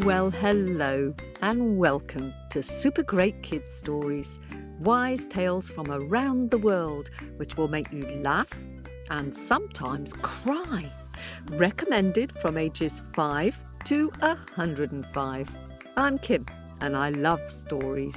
Well, hello and welcome to Super Great Kids Stories, wise tales from around the world which will make you laugh and sometimes cry. Recommended from ages 5 to 105. I'm Kim and I love stories.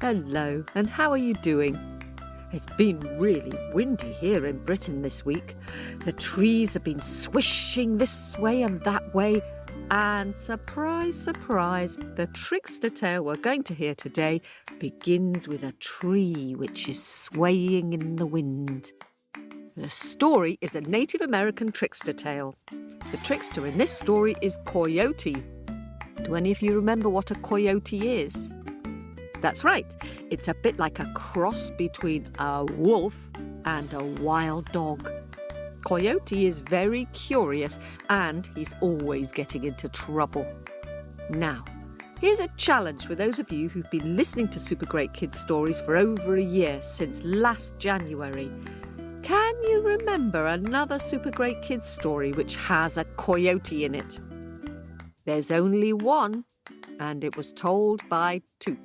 Hello, and how are you doing? It's been really windy here in Britain this week. The trees have been swishing this way and that way. And surprise, surprise, the trickster tale we're going to hear today begins with a tree which is swaying in the wind. The story is a Native American trickster tale. The trickster in this story is Coyote. Do any of you remember what a coyote is? That's right, it's a bit like a cross between a wolf and a wild dog. Coyote is very curious and he's always getting into trouble. Now, here's a challenge for those of you who've been listening to Super Great Kids Stories for over a year, since last January. Can you remember another Super Great Kids story which has a coyote in it? There's only one, and it was told by Toop.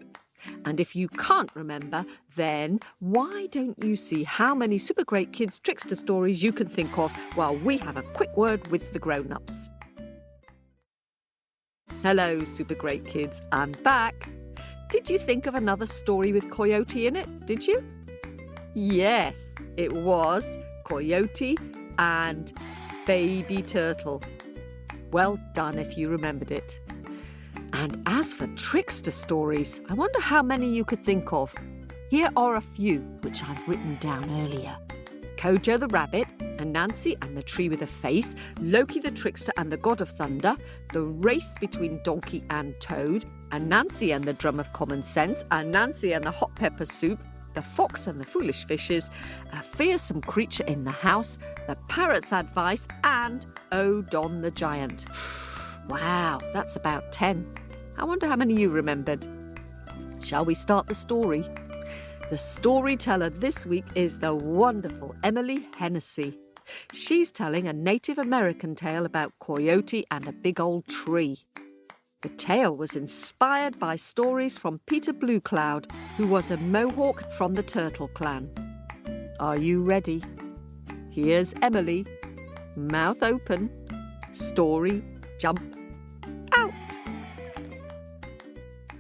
And if you can't remember, then why don't you see how many Super Great Kids trickster stories you can think of while we have a quick word with the grown-ups. Hello, Super Great Kids, I'm back. Did you think of another story with Coyote in it, did you? Yes, it was Coyote and Baby Turtle. Well done if you remembered it. And as for trickster stories, I wonder how many you could think of. Here are a few which I've written down earlier. Kojo the rabbit, Anansi and the tree with a face, Loki the trickster and the god of thunder, the race between donkey and toad, Anansi and the drum of common sense, Anansi and the hot pepper soup, the fox and the foolish fishes, a fearsome creature in the house, the parrot's advice, and Don the giant. Wow, that's about 10. I wonder how many you remembered. Shall we start the story? The storyteller this week is the wonderful Emily Hennessey. She's telling a Native American tale about Coyote and a big old tree. The tale was inspired by stories from Peter Bluecloud, who was a Mohawk from the Turtle Clan. Are you ready? Here's Emily. Mouth open. Story jump out.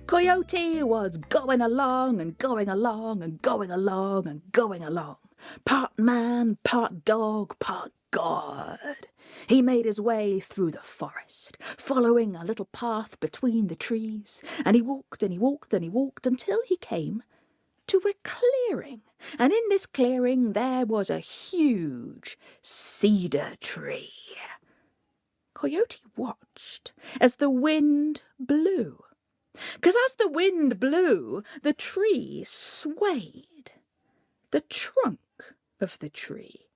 Coyote was going along and going along and going along and going along. Part man, part dog, part God. He made his way through the forest, following a little path between the trees, and he walked and he walked and he walked until he came to a clearing. And in this clearing there was a huge cedar tree. Coyote watched as the wind blew. 'Cause as the wind blew, the tree swayed. The trunk of the tree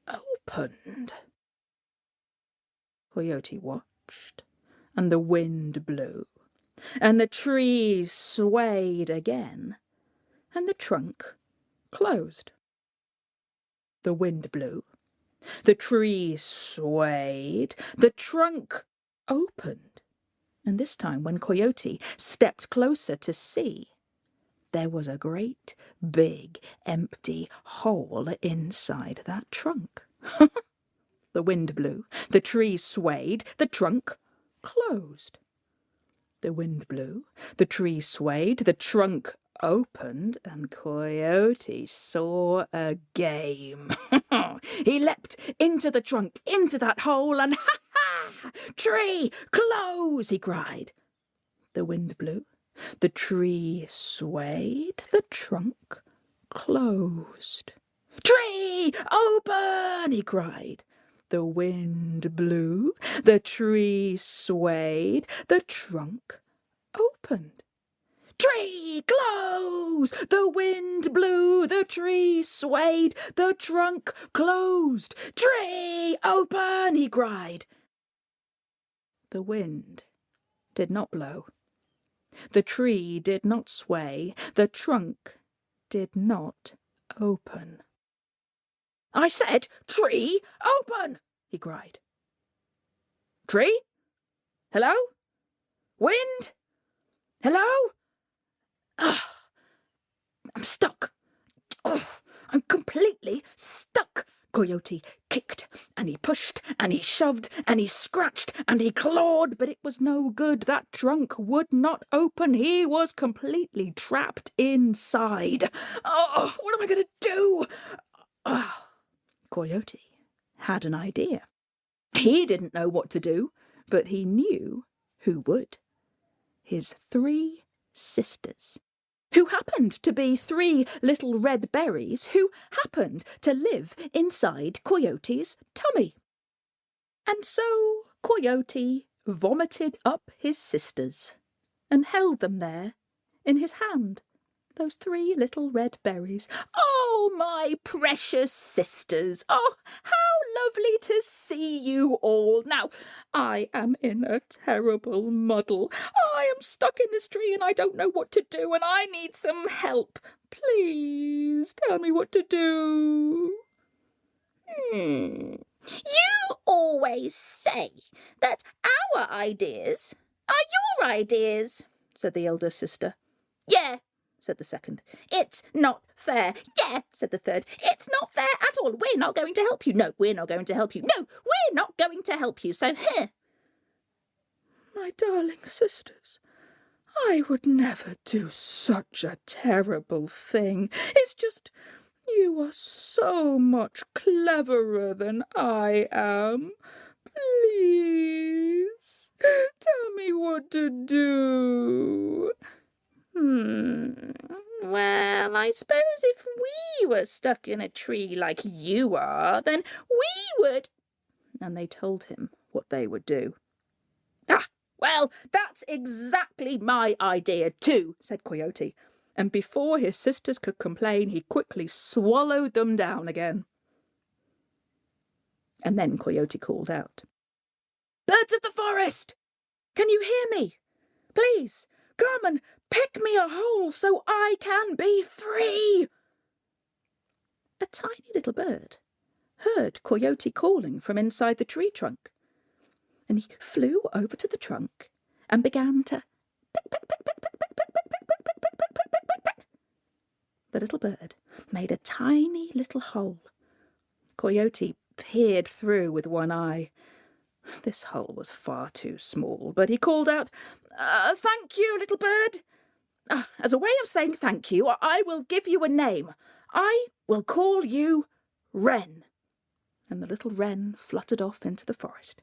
opened. Coyote watched, and the wind blew, and the tree swayed again, and the trunk closed. The wind blew, the tree swayed, the trunk opened. And this time, when Coyote stepped closer to see, there was a great, big, empty hole inside that trunk. The wind blew, the tree swayed, the trunk closed. The wind blew, the tree swayed, the trunk opened, and Coyote saw a game. He leapt into the trunk, into that hole, and ha! Tree, close, he cried. The wind blew, the tree swayed, the trunk closed. Tree, open, he cried. The wind blew, the tree swayed, the trunk opened. Tree, close! The wind blew, the tree swayed, the trunk closed. Tree, open, he cried. The wind did not blow. The tree did not sway. The trunk did not open. "I said, tree, open!" he cried. "Tree? Hello? Wind? Hello? Ugh, I'm stuck. Oh, I'm completely stuck." Coyote kicked, and he pushed, and he shoved, and he scratched, and he clawed, but it was no good. That trunk would not open. He was completely trapped inside. "Oh, what am I going to do?" Oh, Coyote had an idea. He didn't know what to do, but he knew who would. His 3 sisters, who happened to be 3 little red berries who happened to live inside Coyote's tummy. And so Coyote vomited up his sisters and held them there in his hand, those 3 little red berries. "Oh, my precious sisters! Oh, how lovely to see you all! Now, I am in a terrible muddle. I am stuck in this tree and I don't know what to do, and I need some help. Please tell me what to do." You always say that our ideas are your ideas," said the elder sister. "Yeah," said the second. "It's not fair." "Yeah," said the third. "It's not fair at all. We're not going to help you." "No, we're not going to help you." "No, we're not going to help you. So here." "My darling sisters, I would never do such a terrible thing. It's just you are so much cleverer than I am. Please, tell me what to do." Well, I suppose if we were stuck in a tree like you are, then we would. And they told him what they would do. "Ah, well, that's exactly my idea too," said Coyote, and before his sisters could complain, he quickly swallowed them down again. And then Coyote called out, "Birds of the forest, can you hear me? Please, come and pick me a hole so I can be free." A tiny little bird heard Coyote calling from inside the tree trunk, and he flew over to the trunk and began to peck, peck, peck, peck, peck, peck, peck, peck, peck, peck, peck, peck, peck, peck, peck, peck. The little bird made a tiny little hole. Coyote peered through with one eye. This hole was far too small, but he called out, "Thank you, little bird. As a way of saying thank you, I will give you a name. I will call you Wren." And the little wren fluttered off into the forest.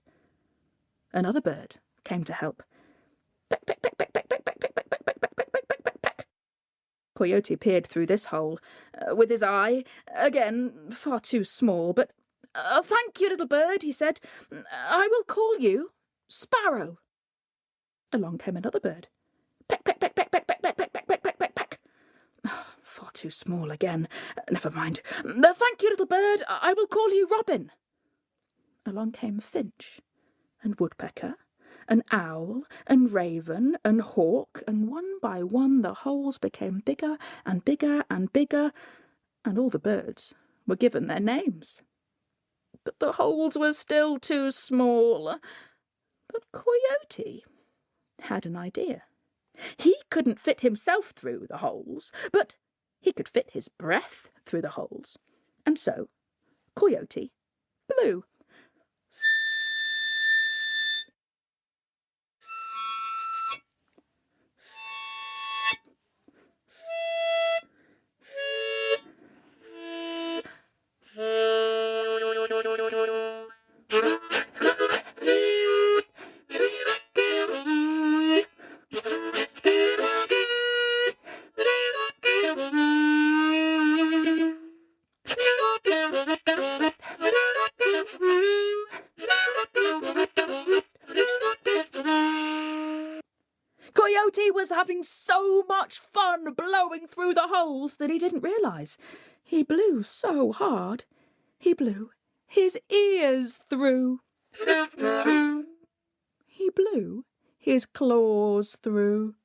Another bird came to help. Peck, peck, peck, peck, peck, peck, peck, peck, peck, peck, peck, peck, peck, peck, peck, peck, peck. Coyote peered through this hole with his eye, again far too small, but "Thank you, little bird," he said. "I will call you Sparrow." Along came another bird. Peck, peck, peck, peck, peck, peck, peck, peck, peck, peck, peck, peck, peck. Far too small again. Never mind. "Thank you, little bird. I will call you Robin." Along came Finch and Woodpecker and Owl and Raven and Hawk, and one by one the holes became bigger and bigger and bigger, and all the birds were given their names. But the holes were still too small. But Coyote had an idea. He couldn't fit himself through the holes, but he could fit his breath through the holes. And so Coyote blew. Coyote was having so much fun blowing through the holes that he didn't realise. He blew so hard, he blew his ears through. He blew his claws through.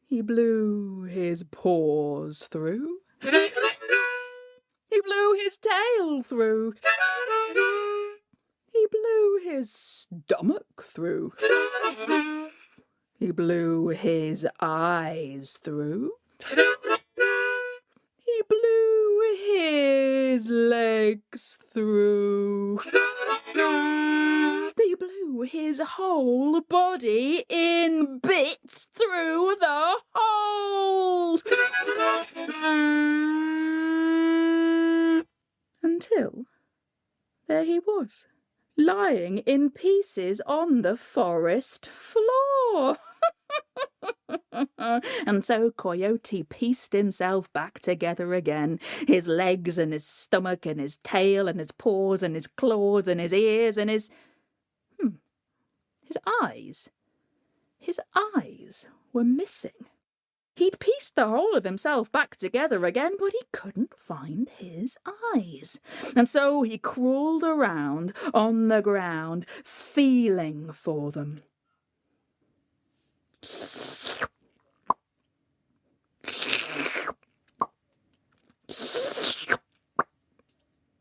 He blew his paws through. He blew his tail through. He blew his stomach through. He blew his eyes through. He blew his legs through. He blew his whole body in bits through the holes. Until there he was, lying in pieces on the forest floor. And so Coyote pieced himself back together again, his legs and his stomach and his tail and his paws and his claws and his ears and his eyes. His eyes were missing. He'd pieced the whole of himself back together again, but he couldn't find his eyes. And so he crawled around on the ground, feeling for them.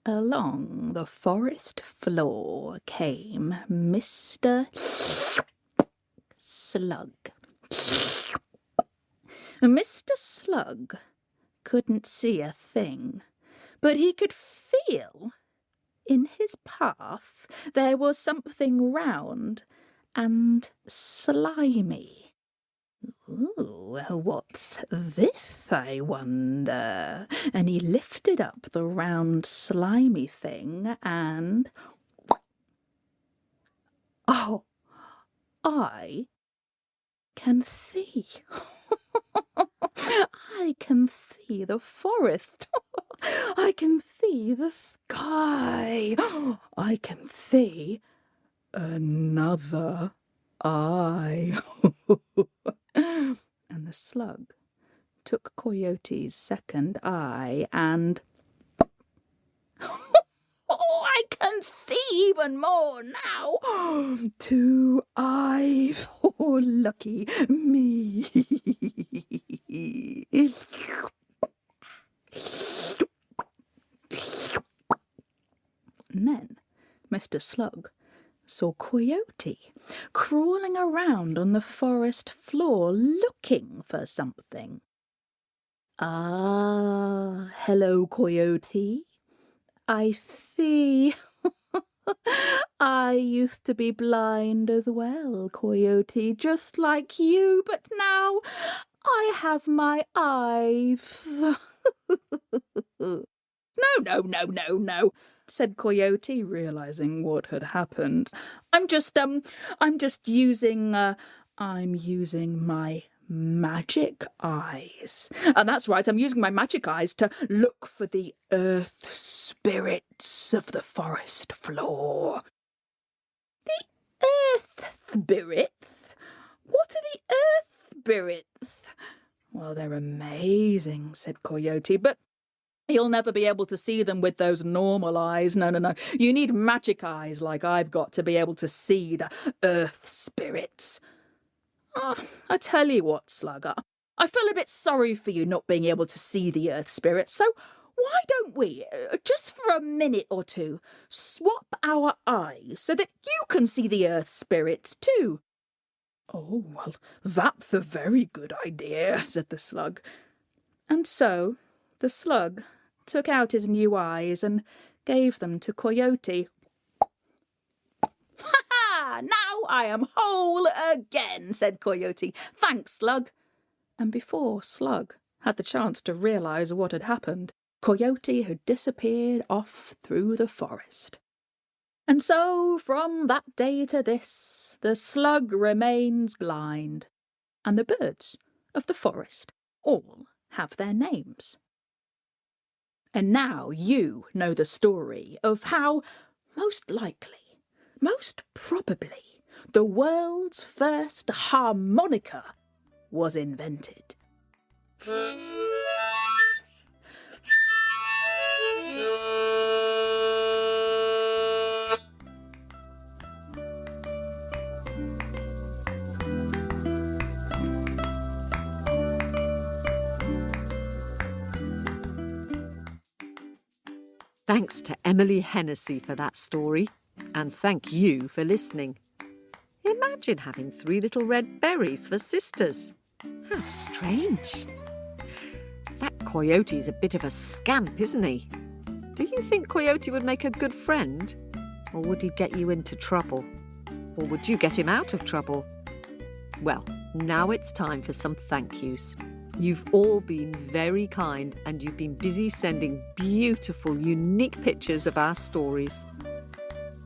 Along the forest floor came Mr. Slug. Mr. Slug couldn't see a thing, but he could feel in his path there was something round and slimy. Ooh, what's this, I wonder? And he lifted up the round slimy thing and... Oh, I can see. I can see the forest. I can see the sky. I can see another eye. And the slug took Coyote's second eye and... Oh, I can see even more now. 2 eyes. Oh, lucky me. And then Mr. Slug saw Coyote crawling around on the forest floor looking for something. Ah, hello, Coyote. I see. I used to be blind as well, Coyote, just like you, but now I have my eyes. No, said Coyote, realizing what had happened. I'm using my magic eyes. And that's right, I'm using my magic eyes to look for the earth spirits of the forest floor. The earth spirits? What are the earth spirits? Well, they're amazing, said Coyote, but you'll never be able to see them with those normal eyes. No. You need magic eyes like I've got to be able to see the earth spirits. I tell you what, Slug, I feel a bit sorry for you not being able to see the earth spirits, so why don't we, just for a minute or two, swap our eyes so that you can see the earth spirits too? Oh, well, that's a very good idea, said the Slug. And so the Slug took out his new eyes and gave them to Coyote. "Ha! Now I am whole again," said Coyote. "Thanks, Slug." And before Slug had the chance to realise what had happened, Coyote had disappeared off through the forest. And so, from that day to this, the Slug remains blind, and the birds of the forest all have their names. And now you know the story of how, most likely, most probably, the world's first harmonica was invented. Thanks to Emily Hennessey for that story, and thank you for listening. Imagine having 3 little red berries for sisters. How strange. That Coyote's a bit of a scamp, isn't he? Do you think Coyote would make a good friend? Or would he get you into trouble? Or would you get him out of trouble? Well, now it's time for some thank yous. You've all been very kind and you've been busy sending beautiful, unique pictures of our stories.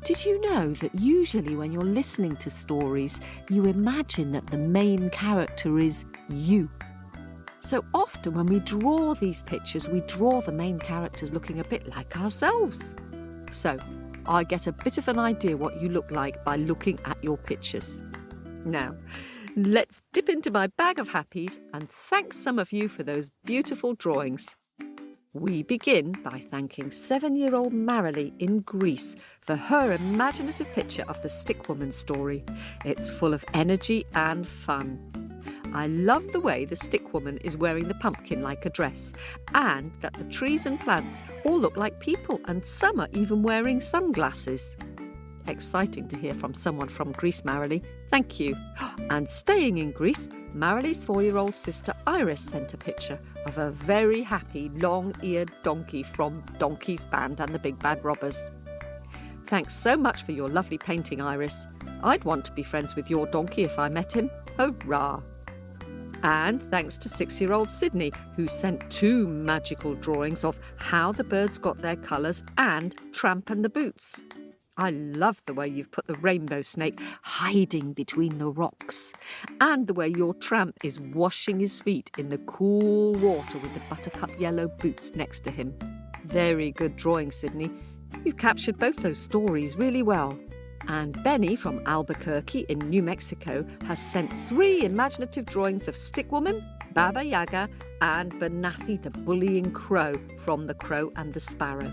Did you know that usually when you're listening to stories, you imagine that the main character is you? So often when we draw these pictures, we draw the main characters looking a bit like ourselves. So I get a bit of an idea what you look like by looking at your pictures. Now, let's dip into my bag of happies and thank some of you for those beautiful drawings. We begin by thanking 7-year-old Marilee in Greece for her imaginative picture of the Stick Woman story. It's full of energy and fun. I love the way the Stick Woman is wearing the pumpkin like a dress, and that the trees and plants all look like people, and some are even wearing sunglasses. Exciting to hear from someone from Greece, Marilee. Thank you. And staying in Greece, Marilee's 4-year-old sister Iris sent a picture of a very happy long-eared donkey from Donkey's Band and the Big Bad Robbers. Thanks so much for your lovely painting, Iris. I'd want to be friends with your donkey if I met him. Hurrah! And thanks to 6-year-old Sydney, who sent 2 magical drawings of how the birds got their colours and Tramp and the Boots. I love the way you've put the rainbow snake hiding between the rocks, and the way your Tramp is washing his feet in the cool water with the buttercup yellow boots next to him. Very good drawing, Sydney. You've captured both those stories really well. And Benny from Albuquerque in New Mexico has sent 3 imaginative drawings of Stick Woman, Baba Yaga and Banathi the bullying crow from The Crow and the Sparrow.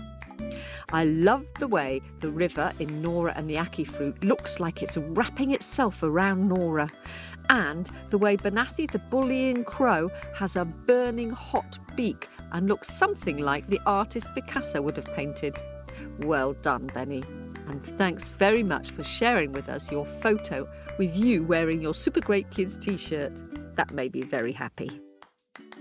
I love the way the river in Nora and the Ackee fruit looks like it's wrapping itself around Nora, and the way Banathi the bullying crow has a burning hot beak and looks something like the artist Picasso would have painted. Well done, Benny. And thanks very much for sharing with us your photo with you wearing your Super Great Kids t-shirt. That made me very happy.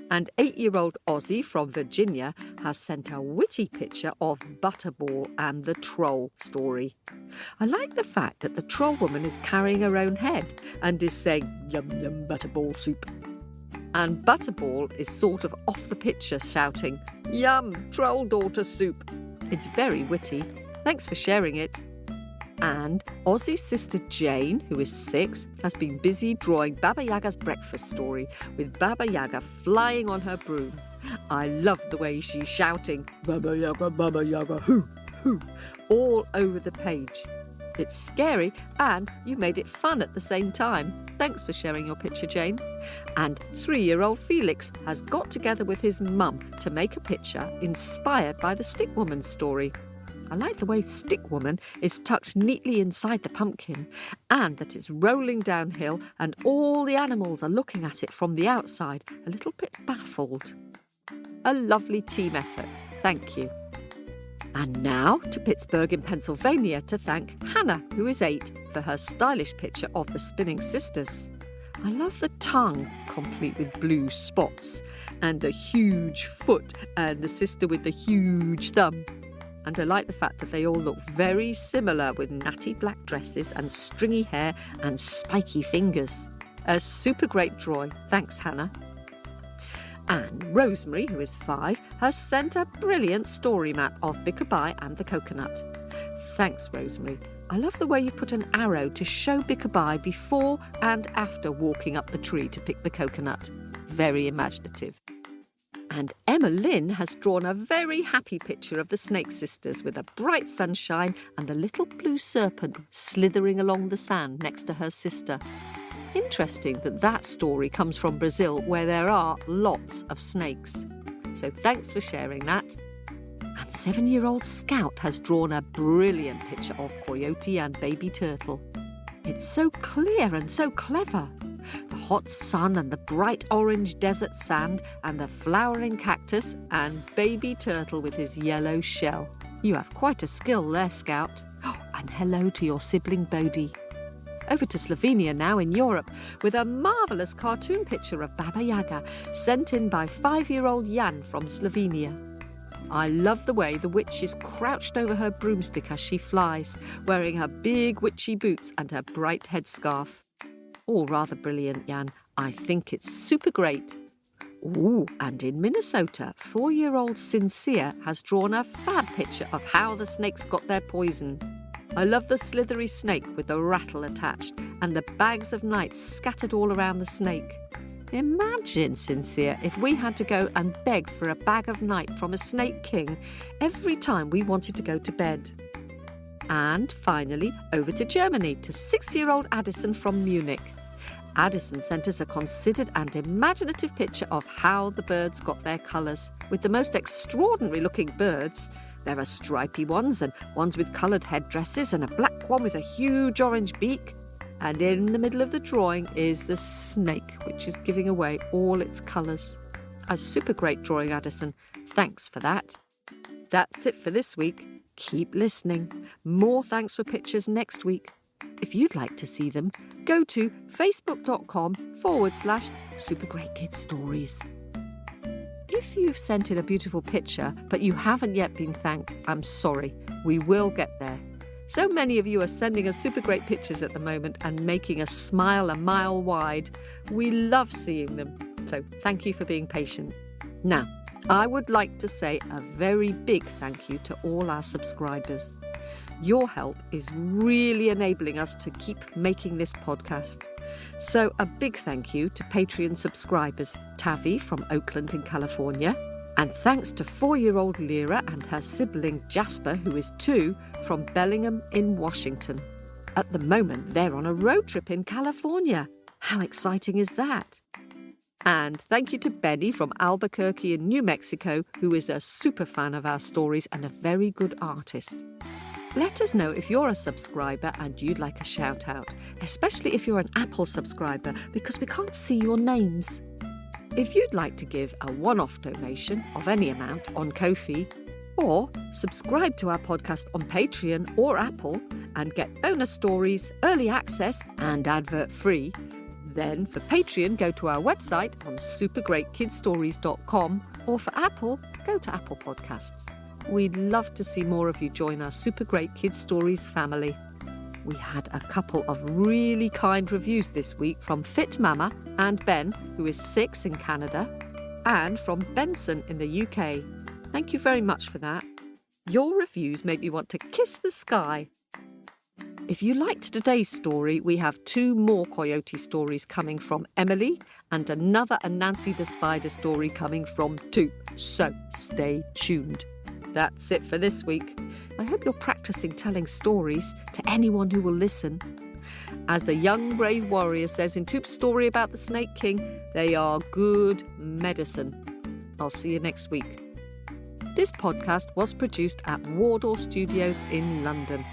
And 8-year-old Ozzy from Virginia has sent a witty picture of Butterball and the Troll story. I like the fact that the troll woman is carrying her own head and is saying, "Yum yum Butterball soup." And Butterball is sort of off the picture shouting, "Yum, troll daughter soup." It's very witty. Thanks for sharing it. And Ozzy's sister Jane, who is 6, has been busy drawing Baba Yaga's breakfast story with Baba Yaga flying on her broom. I love the way she's shouting, Baba Yaga, hoo, hoo, all over the page. It's scary and you made it fun at the same time. Thanks for sharing your picture, Jane. And 3-year-old Felix has got together with his mum to make a picture inspired by the Stick Woman story. I like the way Stick Woman is tucked neatly inside the pumpkin and that it's rolling downhill and all the animals are looking at it from the outside, a little bit baffled. A lovely team effort. Thank you. And now to Pittsburgh in Pennsylvania to thank Hannah, who is 8, for her stylish picture of the Spinning Sisters. I love the tongue, complete with blue spots, and the huge foot and the sister with the huge thumb. And I like the fact that they all look very similar with natty black dresses and stringy hair and spiky fingers. A super great drawing. Thanks, Hannah. And Rosemary, who is 5, has sent a brilliant story map of Bickerby and the coconut. Thanks, Rosemary. I love the way you put an arrow to show Bickerby before and after walking up the tree to pick the coconut. Very imaginative. And Emma Lynn has drawn a very happy picture of the Snake Sisters with a bright sunshine and the little blue serpent slithering along the sand next to her sister. Interesting that that story comes from Brazil, where there are lots of snakes. So thanks for sharing that. And 7-year-old Scout has drawn a brilliant picture of Coyote and Baby Turtle. It's so clear and so clever. The hot sun and the bright orange desert sand and the flowering cactus and Baby Turtle with his yellow shell. You have quite a skill there, Scout. Oh, and hello to your sibling Bodhi. Over to Slovenia now in Europe with a marvellous cartoon picture of Baba Yaga sent in by 5-year-old Jan from Slovenia. I love the way the witch is crouched over her broomstick as she flies, wearing her big witchy boots and her bright headscarf. All rather brilliant, Jan. I think it's super great. Ooh, and in Minnesota, 4-year-old Sincere has drawn a fab picture of how the snakes got their poison. I love the slithery snake with the rattle attached and the bags of night scattered all around the snake. Imagine, Sincere, if we had to go and beg for a bag of night from a snake king every time we wanted to go to bed. And finally, over to Germany to 6-year-old Addison from Munich. Addison sent us a considered and imaginative picture of how the birds got their colours, with the most extraordinary looking birds. There are stripy ones and ones with coloured headdresses and a black one with a huge orange beak. And in the middle of the drawing is the snake, which is giving away all its colours. A super great drawing, Addison. Thanks for that. That's it for this week. Keep listening. More thanks for pictures next week. If you'd like to see them, go to facebook.com/supergreatkidsstories. If you've sent in a beautiful picture but you haven't yet been thanked, I'm sorry. We will get there. So many of you are sending us super great pictures at the moment and making us smile a mile wide. We love seeing them. So thank you for being patient. Now, I would like to say a very big thank you to all our subscribers. Your help is really enabling us to keep making this podcast. So a big thank you to Patreon subscribers, Tavi from Oakland in California, and thanks to 4-year-old Lyra and her sibling Jasper, who is 2, from Bellingham in Washington. At the moment, they're on a road trip in California. How exciting is that? And thank you to Benny from Albuquerque in New Mexico, who is a super fan of our stories and a very good artist. Let us know if you're a subscriber and you'd like a shout out, especially if you're an Apple subscriber, because we can't see your names. If you'd like to give a one-off donation of any amount on Ko-fi, or subscribe to our podcast on Patreon or Apple and get bonus stories, early access and advert-free, then for Patreon, go to our website on supergreatkidsstories.com, or for Apple, go to Apple Podcasts. We'd love to see more of you join our Super Great Kids Stories family. We had a couple of really kind reviews this week from Fit Mama and Ben, who is 6 in Canada, and from Benson in the UK. Thank you very much for that. Your reviews make me want to kiss the sky. If you liked today's story, we have 2 more Coyote stories coming from Emily and another Nancy the Spider story coming from 2. So stay tuned. That's it for this week. I hope you're practicing telling stories to anyone who will listen. As the young brave warrior says in Toop's story about the Snake King, they are good medicine. I'll see you next week. This podcast was produced at Wardle Studios in London.